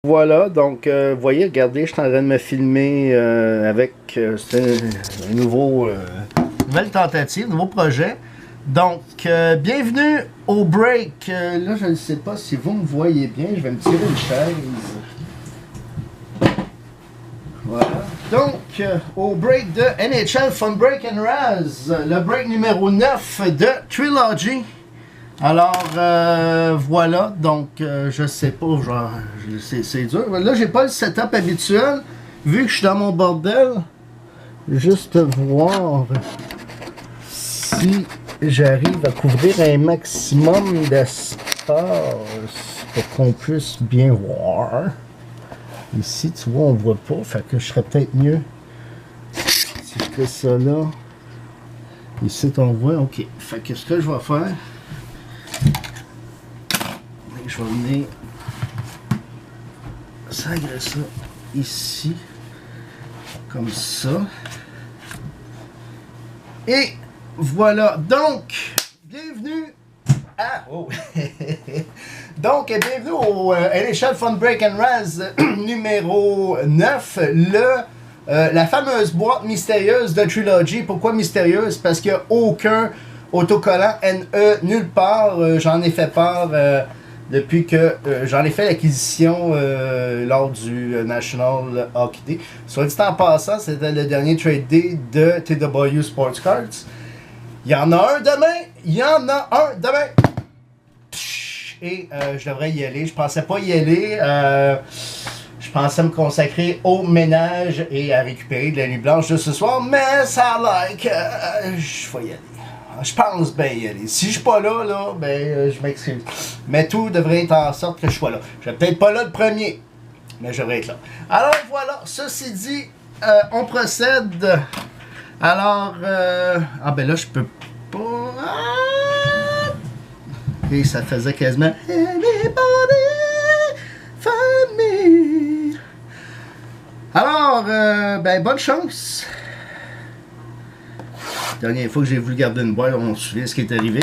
Voilà, donc vous voyez, regardez, je suis en train de me filmer avec un nouvelle tentative, nouveau projet. Donc, bienvenue au break. Là, je ne sais pas si vous me voyez bien, je vais me tirer une chaise. Voilà. Donc, au break de NHL Fun Break and Raz, le break numéro 9 de Trilogy. Alors, voilà, donc, je sais pas, genre, c'est dur. Là, j'ai pas le setup habituel, vu que je suis dans mon bordel. Juste voir si j'arrive à couvrir un maximum d'espace pour qu'on puisse bien voir. Ici, tu vois, on voit pas, fait que je serais peut-être mieux si je fais ça là. Ici, on voit, ok. Fait que ce que je vais faire, je vais venir sagrer ça ici, comme ça. Et voilà, donc, bienvenue à... Oh. Donc, bienvenue au NHL Fun Break and Raz numéro 9, la fameuse boîte mystérieuse de Trilogy. Pourquoi mystérieuse? Parce qu'il n'y a aucun autocollant NE nulle part. J'en ai fait part depuis que j'en ai fait l'acquisition lors du National Hockey Day. Soit dit en passant, c'était le dernier trade day de TW Sports Cards. Il y en a un demain! Il y en a un demain! Et je devrais y aller. Je pensais pas y aller. Je pensais me consacrer au ménage et à récupérer de la nuit blanche de ce soir. Mais ça a l'air que je vais y aller. Je pense bien y aller. Si je suis pas là, ben je m'excuse. Mais tout devrait être en sorte que je sois là. Je vais peut-être pas là le premier, mais je devrais être là. Alors voilà, ceci dit, on procède. Alors, ah ben là je peux pas. Et ça faisait quasiment Anybody find me. Alors, ben bonne chance. Dernière fois que j'ai voulu garder une boîte, on se souvient ce qui est arrivé.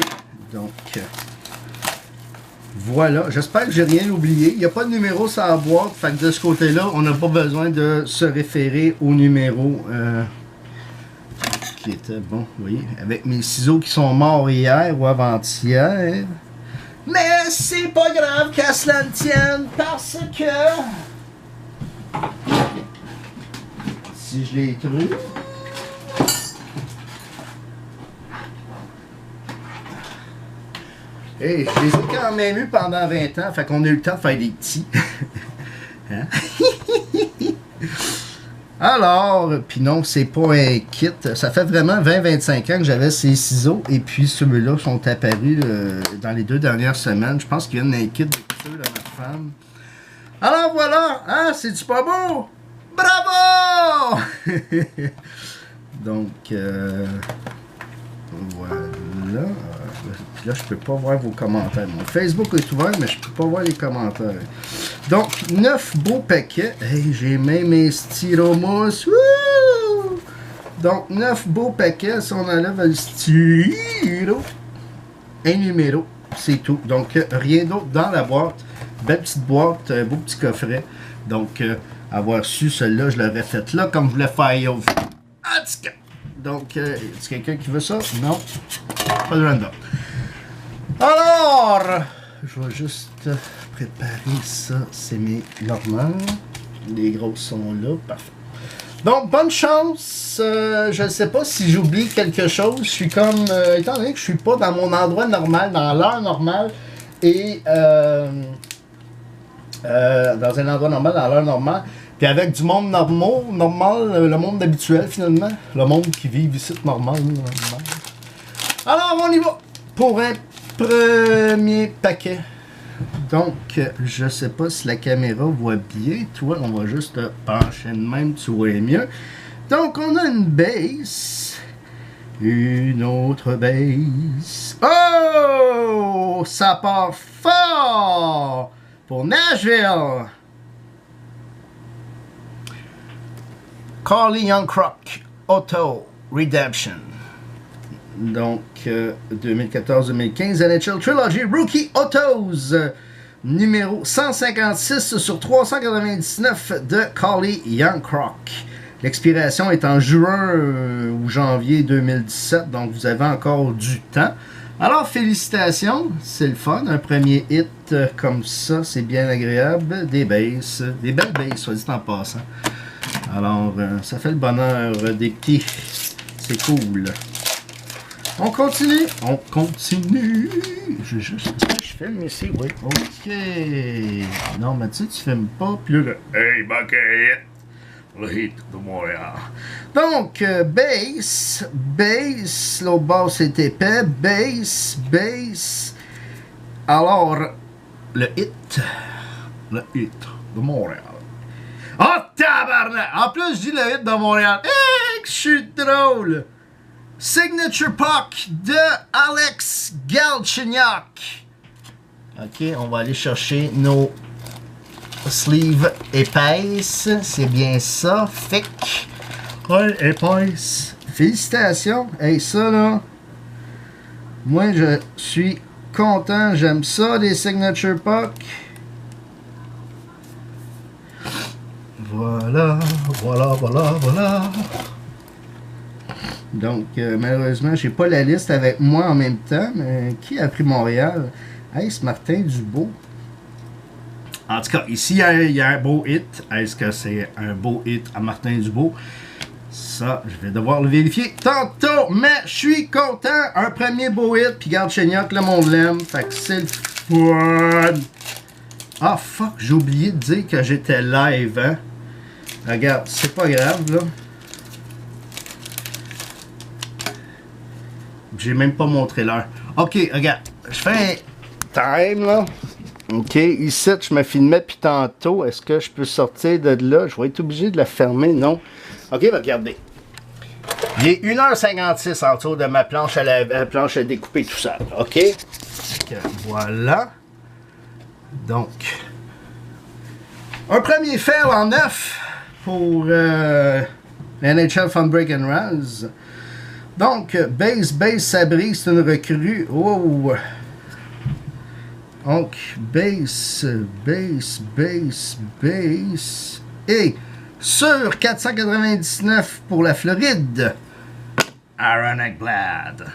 Donc, voilà. J'espère que j'ai rien oublié. Il n'y a pas de numéro sur la boîte. Fait que de ce côté-là, on n'a pas besoin de se référer au numéro qui était bon. Vous voyez, avec mes ciseaux qui sont morts hier ou avant-hier. Mais c'est pas grave qu'à cela ne tienne parce que si je l'ai trouvé. Hey, je les ai quand même eu pendant 20 ans, fait qu'on a eu le temps de faire des petits. Hein? Alors, puis non, c'est pas un kit. Ça fait vraiment 20-25 ans que j'avais ces ciseaux, et puis ceux-là sont apparus dans les 2 dernières semaines. Je pense qu'il y a un kit de couture de ma femme. Alors voilà, hein, c'est-tu pas beau? Bravo! Donc, voilà. Puis là, je peux pas voir vos commentaires. Mon Facebook est ouvert, mais je peux pas voir les commentaires. Donc, 9 beaux paquets. Hey, j'ai même mes styromousse. Wouh! Donc, 9 beaux paquets. Si on enlève le styro, un numéro, c'est tout. Donc, rien d'autre dans la boîte. Belle petite boîte, beau petit coffret. Donc, avoir su celle-là, je l'aurais faite là, comme je voulais faire. En tout cas. Donc, est-ce quelqu'un qui veut ça? Non. Pas de random. Alors, je vais juste préparer ça. C'est mes normales. Les grosses sont là. Parfait. Donc, bonne chance. Je ne sais pas si j'oublie quelque chose. Je suis comme, étant donné que je suis pas dans mon endroit normal, dans l'heure normale, et dans un endroit normal, dans l'heure normale, puis avec du monde normal, le monde habituel finalement, le monde qui vit ici normal. Alors, on y va pour un premier paquet. Donc, je sais pas si la caméra voit bien. Toi, on va juste te pencher de même, tu vois mieux. Donc, on a une base. Une autre base. Oh! Ça part fort! Pour Nashville! Carly Youngcrock Auto Redemption. Donc, 2014-2015 NHL Trilogy Rookie Autos. numéro 156 sur 399 de Collie Young Croc. L'expiration est en juin ou janvier 2017, donc vous avez encore du temps. Alors, félicitations, c'est le fun. Un premier hit comme ça, c'est bien agréable. Des basses, des belles basses, soit dit en passant. Alors, ça fait le bonheur des petits. C'est cool. On continue. On continue. Je juste. Est-ce que je filme ici? Oui. OK. Non, mais tu sais, tu filmes pas. Puis là, hey, Bucket! Le hit de Montréal. Donc, bass, le bas c'est épais, bass. Alors, le hit de Montréal. Oh, tabarnak! En plus, je dis le hit de Montréal. Hey, je suis drôle! Signature Puck de Alex Galchenyuk. OK, on va aller chercher nos sleeve épaisse, c'est bien ça. Thick. Ouais, épaisse. Félicitations. Hey, ça là. Moi, je suis content. J'aime ça, les Signature Puck. Voilà. Donc, malheureusement, j'ai pas la liste avec moi en même temps. Mais qui a pris Montréal? Hey, c'est Martin Dubois. En tout cas, ici, il y a un beau hit. Est-ce que c'est un beau hit à Martin Dubois? Ça, je vais devoir le vérifier tantôt. Mais je suis content. Un premier beau hit. Puis Galchenyuk, le monde l'aime. Fait que c'est le fun. Ah, fuck. J'ai oublié de dire que j'étais live. Hein? Regarde, c'est pas grave, là. J'ai même pas montré l'heure. OK, regarde. Je fais un time, là. OK, ici, je me filmais puis tantôt. Est-ce que je peux sortir de là? Je vais être obligé de la fermer, non? OK, regardez. Il est 1h56 en dessous de ma planche à la planche à découper tout ça. OK? Voilà. Donc, un premier fail en 9 pour NHL Fun Break and Raz. Donc, Base Sabri, c'est une recrue. Oh! Donc, base. Et sur 499 pour la Floride, Aaron Ekblad.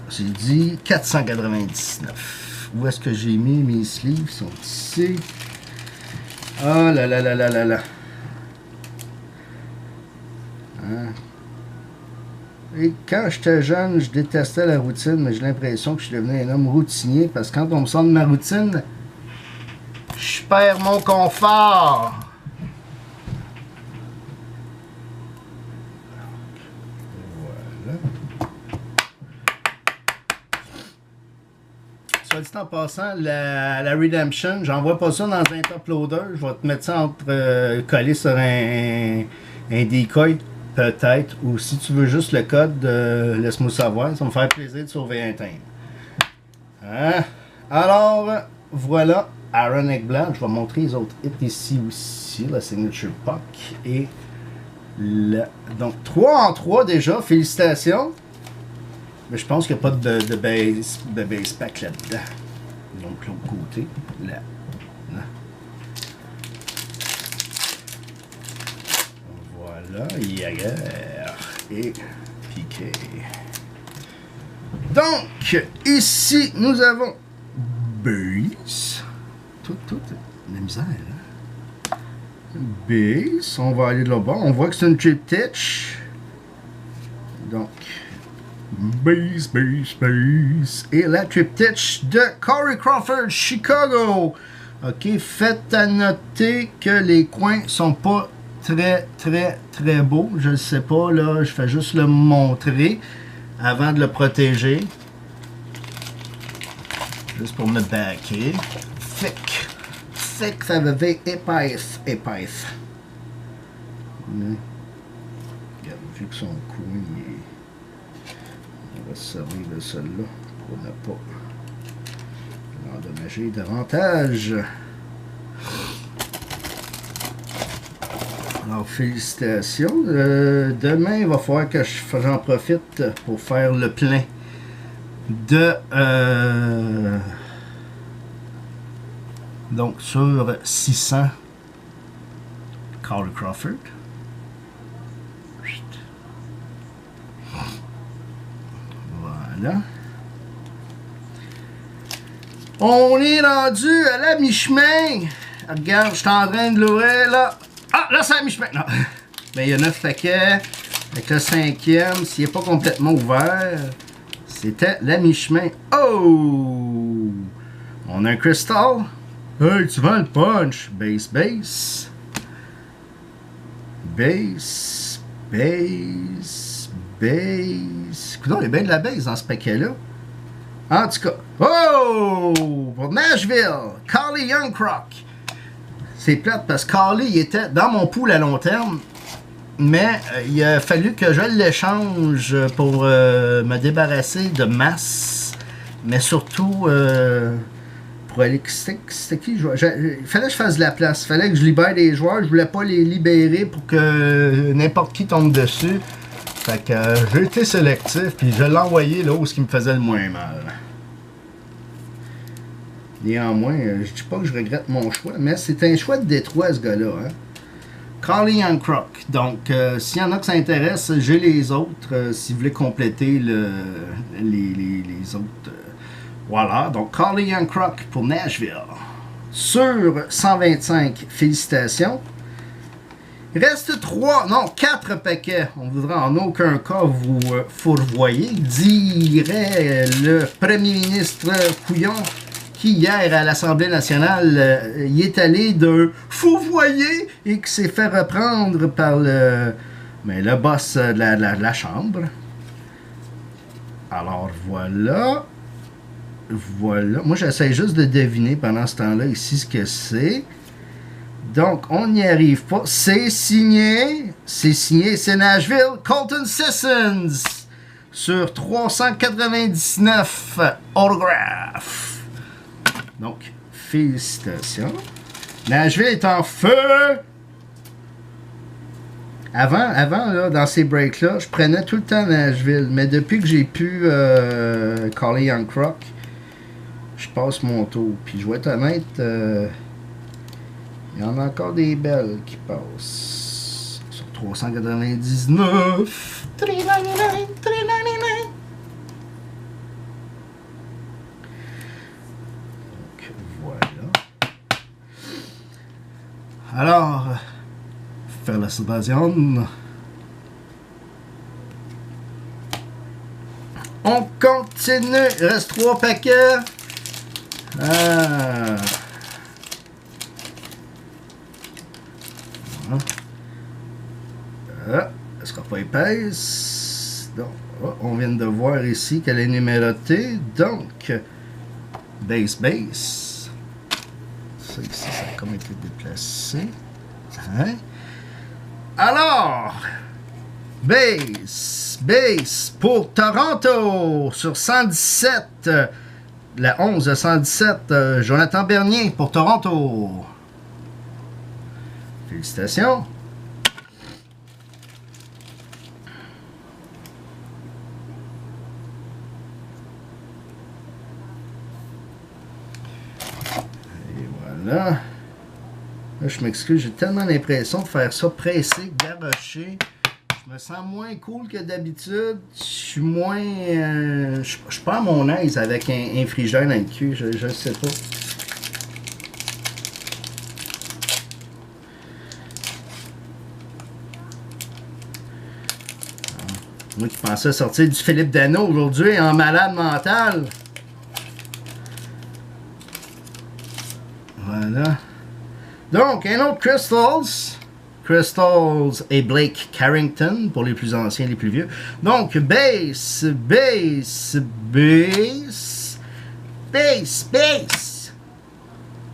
J'ai dit 499. Où est-ce que j'ai mis mes sleeves? Ils sont ici. Oh là là là là là là. Hein? Et quand j'étais jeune, je détestais la routine, mais j'ai l'impression que je suis devenu un homme routinier parce que quand on me sort de ma routine, je perds mon confort. Voilà. Soit dit en passant, la Redemption, j'envoie pas ça dans un top loader. Je vais te mettre ça entre collé sur un decoy. Peut-être, ou si tu veux juste le code, laisse-moi savoir, ça va me faire plaisir de sauver un time. Hein? Alors, voilà, Aaron Ekblad. Je vais montrer les autres hits ici aussi, la Signature Puck. Et donc, 3 en 3 déjà, félicitations. Mais je pense qu'il n'y a pas de base pack là-dedans. Donc, l'autre côté, là. Voilà, Yager et Piqué. Donc, ici, nous avons Base. Tout, la misère, hein? Base, on va aller de là-bas. On voit que c'est une triptych. Donc, Base. Et la triptych de Corey Crawford, Chicago. OK, faites à noter que les coins sont pas très beau. Je ne sais pas, là, je fais juste le montrer avant de le protéger. Juste pour me backer. Thick, ça veut dire épaisse. Regarde, vu que son coin, on va se servir de celle-là pour ne pas l'endommager davantage. Alors, félicitations. Demain, il va falloir que j'en profite pour faire le plein de Donc, sur 600, Carl Crawford. Voilà. On est rendu à la mi-chemin. Regarde, je suis en train de l'ouvrir là. Ah, là, c'est à mi-chemin. Non. Ben, il y a 9 paquets. Avec le 5e, s'il n'est pas complètement ouvert, c'était la mi-chemin. Oh! On a un cristal. Hey, tu vends le punch. Base, base. Base, base, base. Écoute, il y a bien de la base dans ce paquet-là. En tout cas, oh! Pour Nashville, Carly Youngcrock. C'est plate parce que Carly il était dans mon pool à long terme. Mais il a fallu que je l'échange pour me débarrasser de masse. Mais surtout, pour aller... C'était qui? Il fallait que je fasse de la place. Il fallait que je libère des joueurs. Je voulais pas les libérer pour que n'importe qui tombe dessus. Fait que j'ai été sélectif, puis je l'ai envoyé là où ce qui me faisait le moins mal. Néanmoins, je dis pas que je regrette mon choix, mais c'est un choix de Détroit, ce gars-là. Hein? Carly Youngcrock. Donc, s'il y en a qui s'intéressent, j'ai les autres. Si vous voulez compléter les autres. Voilà. Donc, Carly Youngcrock pour Nashville. Sur 125, félicitations. Il reste 4 paquets. On ne voudra en aucun cas vous fourvoyer, dirait le premier ministre Couillon, qui hier à l'Assemblée nationale y est allé de fourvoyer et qui s'est fait reprendre par le boss de la Chambre. Alors voilà. Voilà. Moi j'essaie juste de deviner pendant ce temps-là ici ce que c'est. Donc, on n'y arrive pas. C'est signé. C'est signé. C'est Nashville. Colton Sissons. Sur 399 autographes. Donc, félicitations. Nashville est en feu. Avant là, dans ces breaks-là, je prenais tout le temps Nashville. Mais depuis que j'ai pu Carly Youngcrock, je passe mon tour. Puis, je vais être honnête... il y en a encore des belles qui passent. Sur 399. 399. 399. Donc, voilà. Alors, faire la Sébastien. On continue. Il reste 3 paquets. Elle ne sera pas épaisse. Donc, on vient de voir ici qu'elle est numérotée. Donc, base. Ça ici, ça a comme été déplacé. Hein? Alors, base pour Toronto sur 117. La 11 de 117, Jonathan Bernier pour Toronto. Félicitations. Et voilà. Là, je m'excuse, j'ai tellement l'impression de faire ça pressé, garoché. Je me sens moins cool que d'habitude. Je suis moins... je suis pas à mon aise avec un frigeur dans le cul. Je sais pas. Moi qui pensais sortir du Philippe Dano aujourd'hui en malade mental. Voilà. Donc, un autre Crystals. Crystals et Blake Carrington pour les plus anciens, les plus vieux. Donc, base.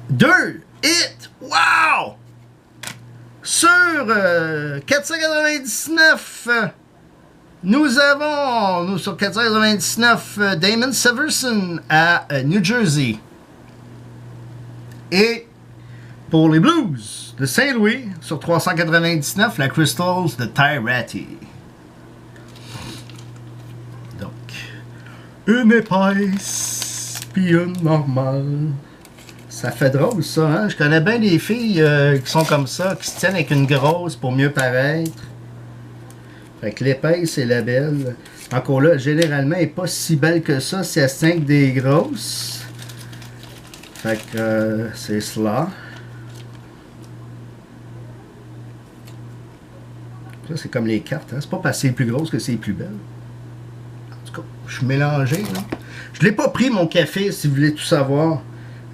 2 hits. Wow! Sur 499, nous avons, sur 499, Damon Severson à New Jersey. Et pour les Blues de Saint-Louis, sur 399, la Crystals de Ty Ratty. Donc, une épaisse, puis une normale. Ça fait drôle, ça, hein? Je connais bien des filles qui sont comme ça, qui se tiennent avec une grosse pour mieux paraître. Fait que l'épaisse et la belle. Encore là, généralement, elle n'est pas si belle que ça si elle se tient avec des grosses. Fait que c'est cela. Ça, c'est comme les cartes, hein? C'est pas parce que c'est plus grosse que c'est plus belle. En tout cas, je suis mélangé, là. Je l'ai pas pris, mon café, si vous voulez tout savoir.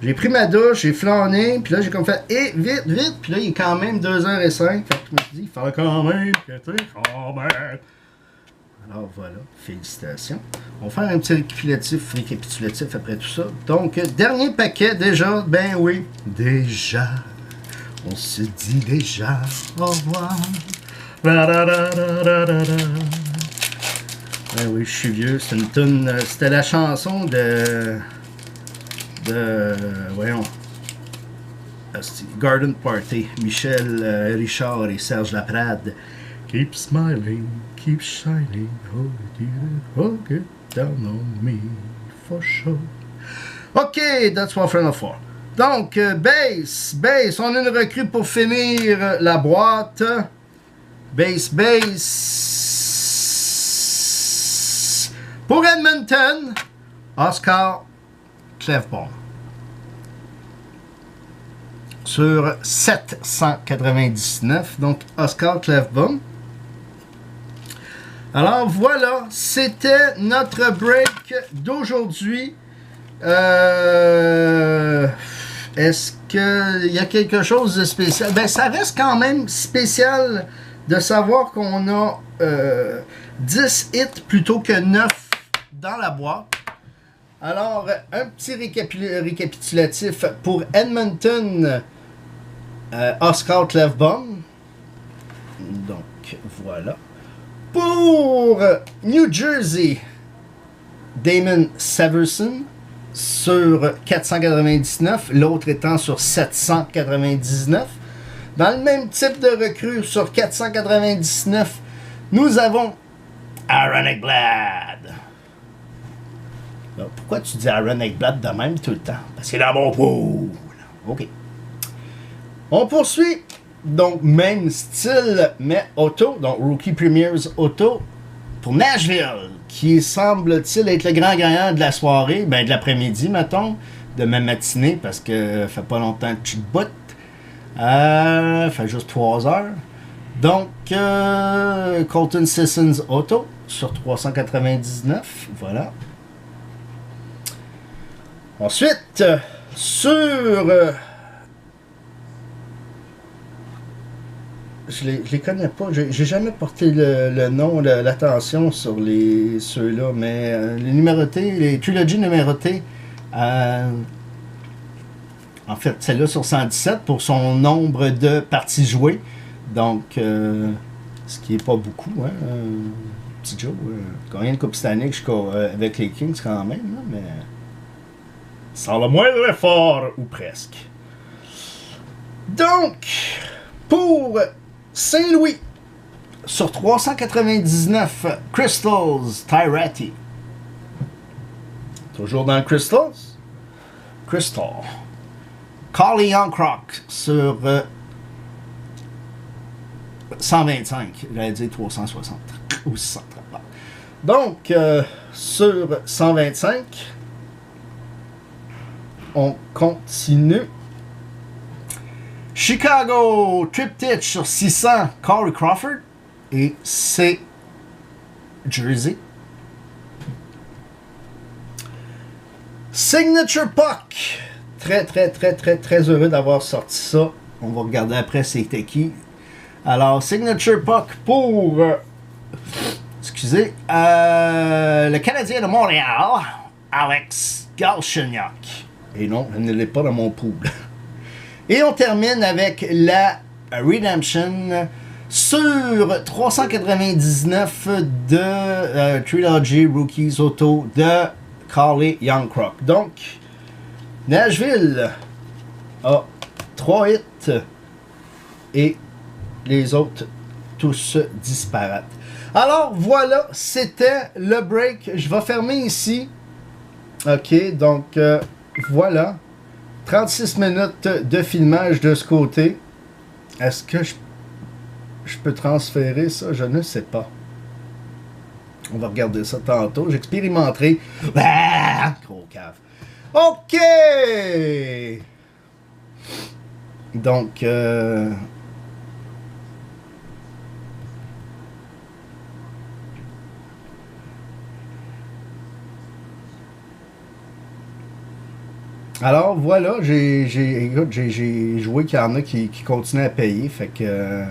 J'ai pris ma douche, j'ai flâné, puis là, j'ai comme fait « Eh, vite, vite! » Puis là, il est quand même 2h05. Fait que je me suis dit, il fallait quand même, quand même. Alors voilà, félicitations. On va faire un petit récapitulatif après tout ça. Donc, dernier paquet déjà, ben oui, déjà. On se dit déjà au revoir. Ben oui, je suis vieux, c'est une tune, c'était la chanson de voyons, Garden Party, Michel Richard et Serge Laprade. Keep smiling, keep shining, hold it down on me, for sure. Ok, that's what friend of four. Donc, base, on a une recrue pour finir la boîte. Base. Pour Edmonton, Oscar Klefbom. Sur 799, donc Oscar Klefbom. Alors voilà, c'était notre break d'aujourd'hui. Est-ce qu'il y a quelque chose de spécial? Ben, ça reste quand même spécial de savoir qu'on a 10 hits plutôt que 9 dans la boîte. Alors, un petit récapitulatif pour Edmonton, Oscar Klefbom. Donc, voilà. Pour New Jersey, Damon Severson sur 499, l'autre étant sur 799. Dans le même type de recrue sur 499, nous avons Aaron Ekblad. Alors, pourquoi tu dis Aaron Ekblad de même tout le temps? Parce qu'il est dans mon pool. OK. On poursuit. Donc, même style, mais auto. Donc, Rookie Premiers Auto pour Nashville, qui semble-t-il être le grand gagnant de la soirée, ben de l'après-midi, mettons, de ma matinée, parce que ça fait pas longtemps que tu te bottes. Fait juste 3 heures. Donc, Colton Sissons Auto sur 399. Voilà. Ensuite, sur... je les connais pas. J'ai jamais porté le nom, l'attention sur ceux-là, mais les numérotés, les trilogies numérotées, en fait, celle-là sur 117 pour son nombre de parties jouées. Donc, ce qui est pas beaucoup, hein. Petit Joe, combien de Coupe Stanley avec les Kings quand même, là, mais sans le moindre effort, ou presque. Donc, pour Saint-Louis, sur 399, Crystals Tyrati. Toujours dans Crystals. Crystal. Carly Youngcrock sur 125. J'allais dire 360 ou 630. Donc, sur 125, on continue. Chicago Triptych sur 600, Corey Crawford. Et c'est Jersey. Signature Puck. Très heureux d'avoir sorti ça. On va regarder après c'était qui. Alors, Signature Puck pour... excusez. Le Canadien de Montréal, Alex Galchenyuk. Et non, elle ne l'est pas dans mon pool. Et on termine avec la Redemption sur 399 de Trilogy Rookies Auto de Carly Youngcrock. Donc, Nashville a 3 hits et les autres tous disparates. Alors, voilà, c'était le break. Je vais fermer ici. OK, donc, voilà. 36 minutes de filmage de ce côté. Est-ce que je peux transférer ça? Je ne sais pas. On va regarder ça tantôt. J'expérimenterai. Ah, gros cave. OK! Donc, alors voilà, j'ai joué qu'il y en a qui continuent à payer. Fait que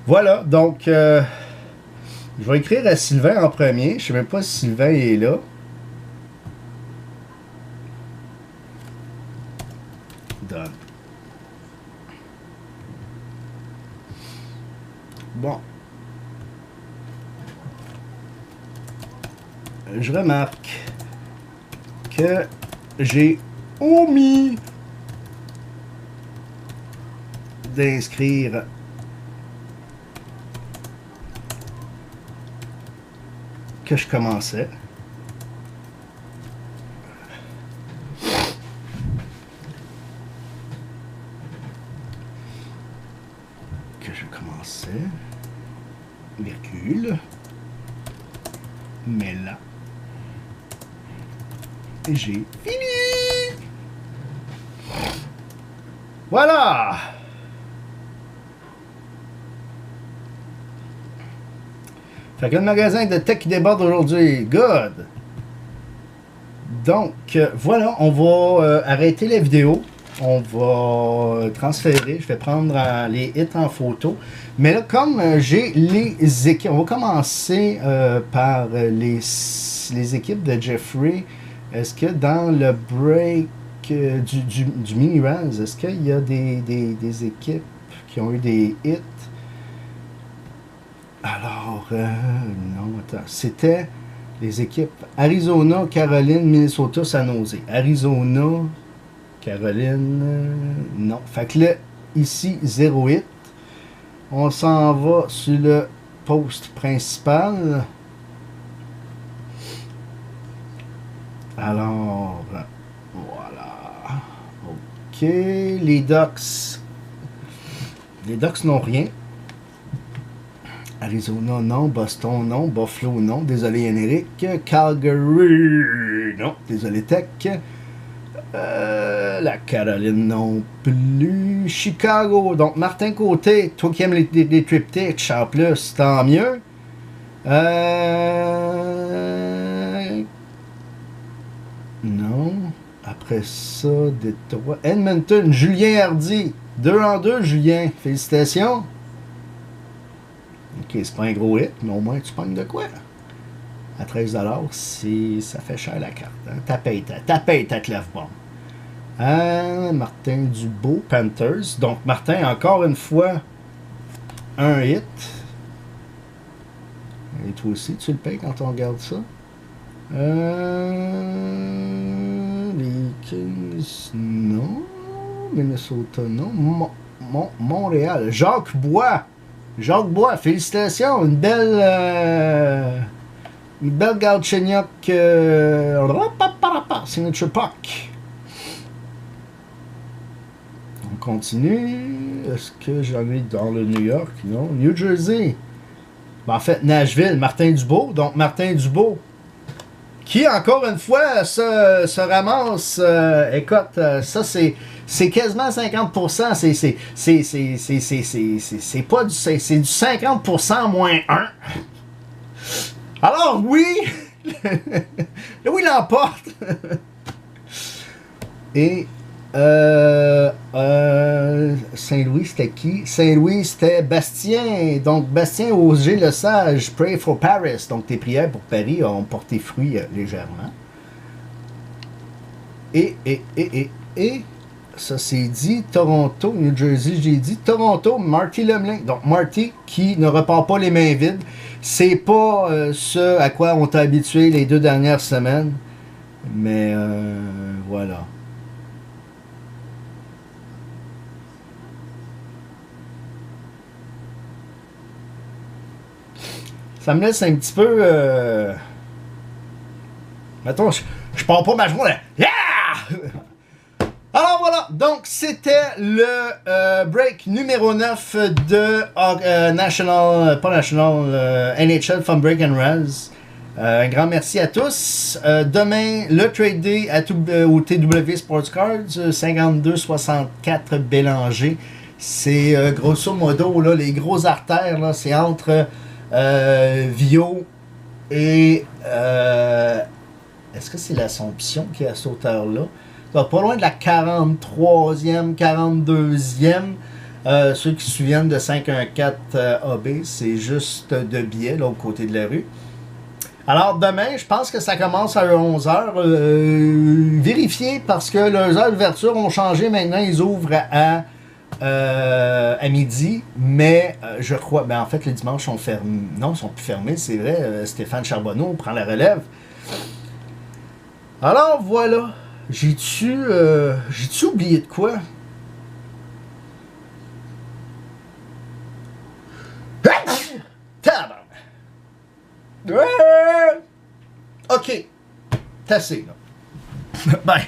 voilà, donc je vais écrire à Sylvain en premier. Je sais même pas si Sylvain est là. Done. Bon. Je remarque que j'ai omis d'inscrire que je commençais. Virgule. Mais là, j'ai fini. Voilà. Fait que le magasin de tech qui déborde aujourd'hui. Good. Donc, voilà, on va arrêter la vidéo. On va transférer. Je vais prendre les hits en photo. Mais là, comme j'ai les équipes, on va commencer par les équipes de Jeffrey. Est-ce que dans le break du mini-raz, est-ce qu'il y a des équipes qui ont eu des hits? Alors, non, attends. C'était les équipes Arizona, Caroline, Minnesota, San Jose. Arizona, Caroline, non. Fait que là, ici, 0 hit. On s'en va sur le post principal. Alors, voilà. OK. Les Ducks. Les Ducks n'ont rien. Arizona, non. Boston, non. Buffalo, non. Désolé, Yannick. Calgary, non. Désolé, Tech. La Caroline non plus. Chicago. Donc, Martin Côté, toi qui aimes les triptyques, en plus, tant mieux. Non. Après ça, Détroit. Edmonton, Julien Hardy. 2 en 2, Julien. Félicitations. Ok, c'est pas un gros hit, mais au moins tu pognes de quoi? À 13 $, ça fait cher la carte. Hein? Ta paye ta clef bombe. Martin Dubeau, Panthers. Donc, Martin, encore une fois, un hit. Et toi aussi, tu le payes quand on regarde ça. Les Kings, non. Minnesota, non. Montréal. Jacques Bois. Jacques Bois, félicitations. Une belle Galchenyuk Signature Puck. On continue. Est-ce que j'en ai dans le New York? Non. New Jersey. Ben, en fait, Nashville. Martin Dubeau. Donc, Martin Dubeau. Qui, encore une fois, se ramasse. Écoute, ça, c'est quasiment 50%. C'est pas du... C'est du 50% moins 1. Alors, oui. Oui, il l'emporte. Et... Saint-Louis, c'était qui? Saint-Louis, c'était Bastien. Donc, Bastien Auger Le Sage, Pray for Paris. Donc, tes prières pour Paris ont porté fruit légèrement. Et, ça c'est dit, Toronto, New Jersey, j'ai dit Toronto, Marty Lemelin. Donc, Marty qui ne repart pas les mains vides. C'est pas ce à quoi on t'a habitué les 2 dernières semaines. Mais, voilà. Ça me laisse un petit peu... Mettons, je pars pas ma journée. Yeah! Donc, c'était le break numéro 9 de NHL Fun Break and Raz. Un grand merci à tous. Demain, le Trade Day au TW Sports Cards, 52-64 Bélanger. C'est grosso modo, là, les gros artères, là, c'est entre Vio et... est-ce que c'est l'Assomption qui est à cette hauteur-là? Pas loin de la 43e, 42e. Ceux qui se souviennent de 514 AB, c'est juste de biais, là, au côté de la rue. Alors, demain, je pense que ça commence à 11h. Vérifiez parce que leurs heures d'ouverture ont changé. Maintenant, ils ouvrent à midi. Mais je crois... Ben, en fait, les dimanches sont fermés. Non, ils sont plus fermés, c'est vrai. Stéphane Charbonneau prend la relève. Alors, voilà. J'ai-tu oublié de quoi? Ok. T'as assez, là. Bye.